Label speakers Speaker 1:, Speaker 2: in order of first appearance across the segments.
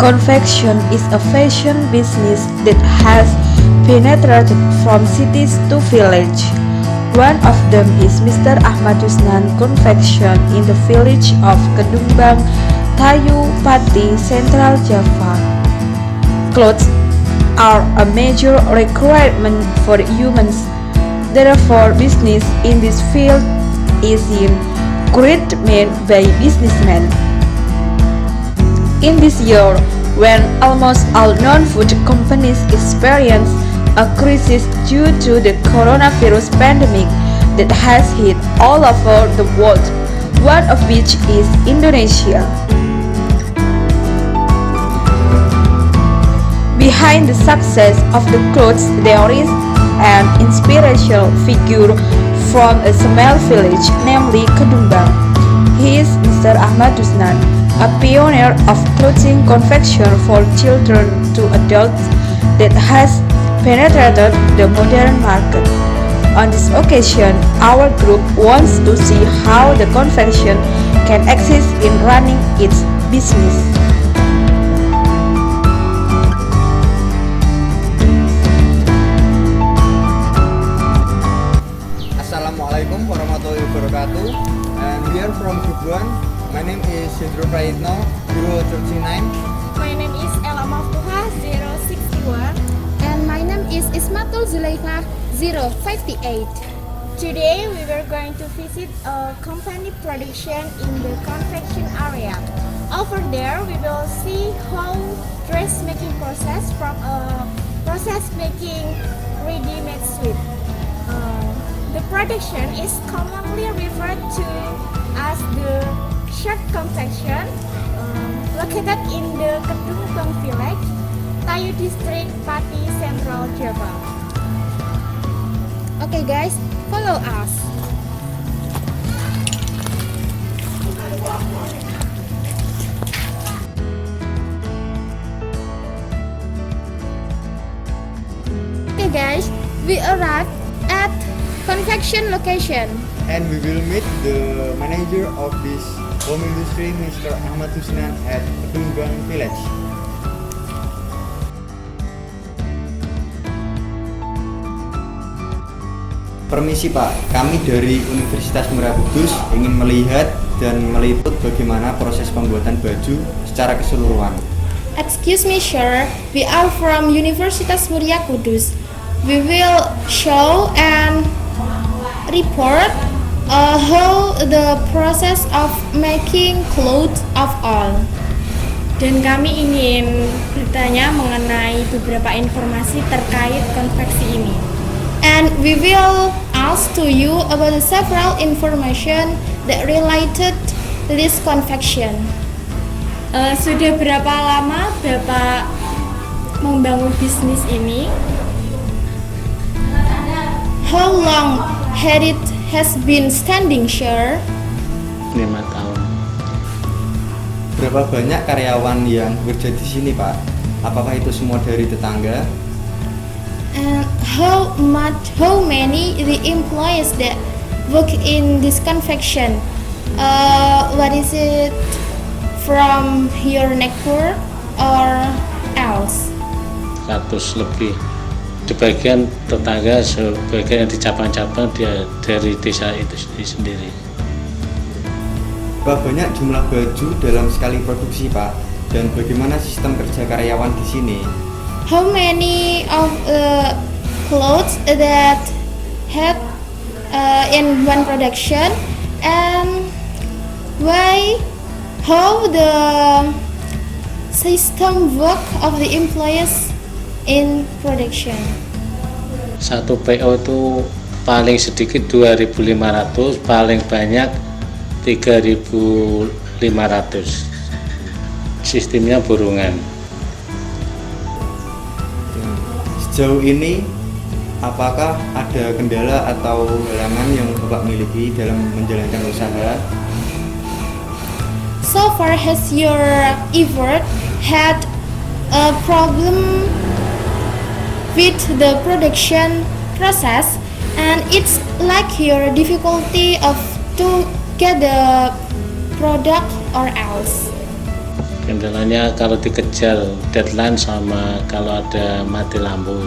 Speaker 1: Confection is a fashion business that has penetrated from cities to village. One of them is Mr. Ahmad Yusnan Confection in the village of Kedumbang, Tayu Pati, Central Java. Clothes are a major requirement for humans. Therefore, business in this field is in great made by businessmen. In this year, when almost all non-food companies experience a crisis due to the coronavirus pandemic that has hit all over the world, one of which is Indonesia. Behind the success of the clothes, there is an inspirational figure from a small village, namely Kedumbang. He is Mr. Ahmad Yusnan, a pioneer of clothing confection for children to adults that has penetrated the modern market. On this occasion, our group wants to see how the confection can exist in running its business.
Speaker 2: Assalamualaikum warahmatullahi wabarakatuh. And we are from Group 1. My name is Hendro Praitno, 039.
Speaker 3: My name is Ella Maftuha, 061.
Speaker 4: And my name is Ismatul Zulaikha, 058.
Speaker 3: Today we were going to visit a company production in the confection area. Over there we will see how dressmaking process from a process making ready-made sweet. The production is commonly referred to as the shirt confection, located in the Kedumbang village, Tayu district, Pati, Central Java.
Speaker 4: Okay guys, follow us. Okay guys, we arrived at confection location.
Speaker 2: And we will meet the manager of this home industry, Mr. Ahmad Yusnan at Kedumbang village. Permisi Pak, kami dari Universitas Merah Kudus ingin melihat dan meliput bagaimana proses pembuatan baju secara keseluruhan.
Speaker 4: Excuse me sir, we are from Universitas Muria Kudus. We will show and report how the process of making clothes of all.
Speaker 3: Dan kami ingin bertanya mengenai beberapa informasi terkait konveksi ini.
Speaker 4: And we will ask to you about the several information that related to this confection.
Speaker 3: Sudah berapa lama Bapak membangun bisnis ini?
Speaker 4: How long had it has been standing, sir?
Speaker 5: 5 tahun.
Speaker 2: Berapa banyak karyawan yang bekerja di sini Pak? Apakah itu semua dari tetangga?
Speaker 4: And how many the employees that work in this confection? What is it from your network or else?
Speaker 5: 100 lebih. Sebagian tetangga, sebagian yang di cabang-cabang dia dari desa itu sendiri.
Speaker 2: Berapa banyak jumlah baju dalam sekali produksi Pak? Dan bagaimana sistem kerja karyawan di sini?
Speaker 4: How many of clothes that had in one production, and how the system work of the employees in production?
Speaker 5: Satu PO itu paling sedikit 2.500, paling banyak 3.500. Sistemnya burungan.
Speaker 2: Sejauh ini, apakah ada kendala atau halangan yang Bapak miliki dalam menjalankan usaha?
Speaker 4: So far, has your effort had a problem with the production process, and it's like your difficulty of to get the product or else?
Speaker 5: Kendalanya kalau dikejar deadline sama kalau ada mati lampu.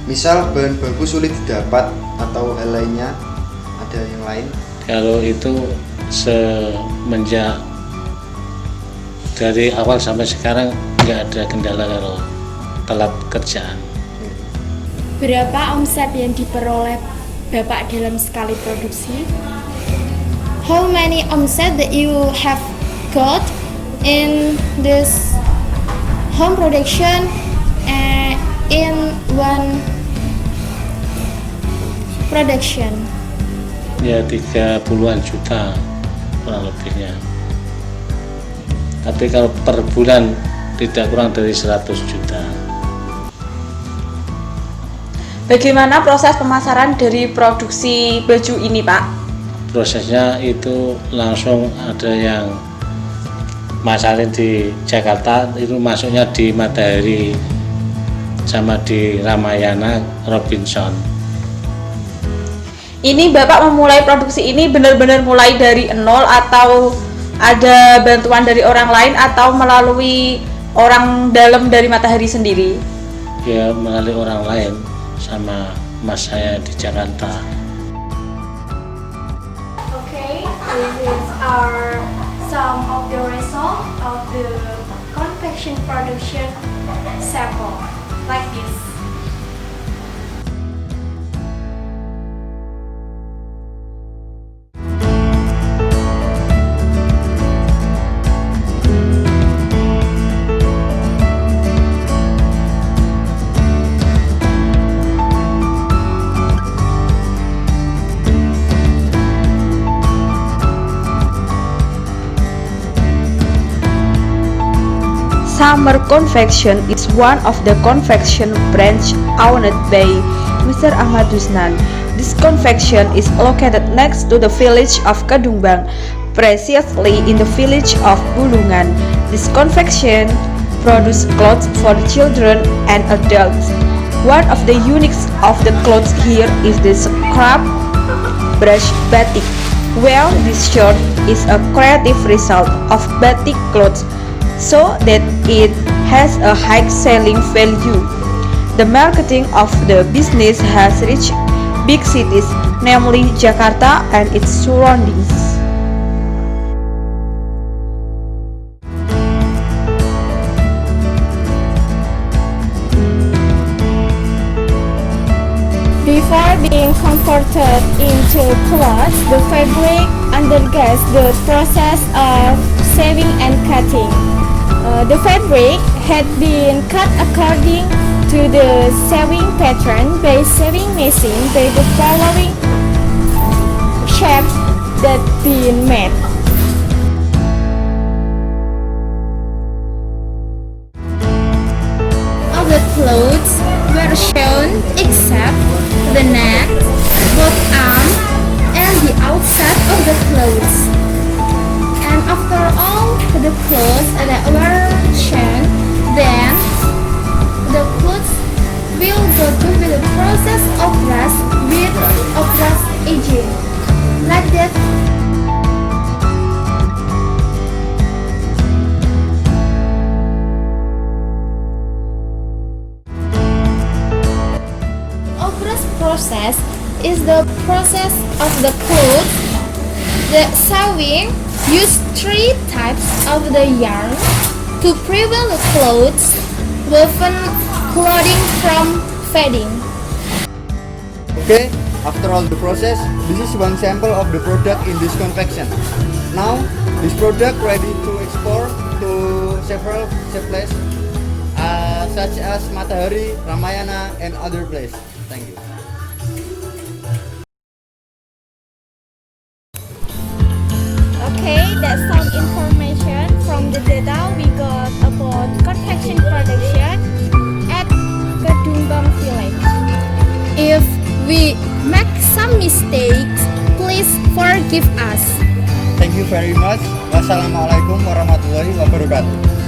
Speaker 2: Misal bahan baku sulit didapat atau hal lainnya, ada yang lain?
Speaker 5: Kalau itu semenjak dari awal sampai sekarang nggak ada kendala kalau telat kerjaan.
Speaker 4: Berapa omset yang diperoleh Bapak dalam sekali produksi? How many omset that you have got in this home production in one production?
Speaker 5: Ya 30-an juta kurang lebihnya. Tapi kalau per bulan tidak kurang dari 100 juta.
Speaker 1: Bagaimana proses pemasaran dari produksi baju ini, Pak?
Speaker 5: Prosesnya itu langsung ada yang masarin di Jakarta, itu masuknya di Matahari sama di Ramayana Robinson.
Speaker 1: Ini Bapak memulai produksi ini benar-benar mulai dari nol atau ada bantuan dari orang lain atau melalui orang dalam dari Matahari sendiri?
Speaker 5: Ya melalui orang lain sama mas saya di Jakarta.
Speaker 4: Okay, these are some of the result of the confection production sample, like this.
Speaker 1: Summer Confection is one of the confection branch owned by Mr. Ahmad Yusnan. This confection is located next to the village of Kedungbang, precisely in the village of Bulungan. This confection produces clothes for children and adults. One of the uniques of the clothes here is the scrap brush batik, where this shirt is a creative result of batik clothes, so that it has a high selling value. The marketing of the business has reached big cities, namely Jakarta and its surroundings.
Speaker 3: Before being converted into cloth, the fabric undergoes the process of sewing and cutting. The fabric had been cut according to the sewing pattern by sewing machine by the following shapes that been made.
Speaker 4: All the clothes were shown except the neck, both arms, and the outside of the clothes. And after all the clothes that were shown, then the clothes will go through the process of press with a press agent, like that. Press process is the process of the clothes. The sewing use 3 types of the yarn to prevent the clothes woven clothing from fading.
Speaker 2: Okay, after all the process, this is one sample of the product in this confection. Now, this product ready to export to several places such as Matahari, Ramayana, and other places. Thank you.
Speaker 3: Okay, that's some information from the data we got about confection production at Kedungbang village.
Speaker 4: If we make some mistakes, please forgive us.
Speaker 2: Thank you very much. Wassalamualaikum warahmatullahi wabarakatuh.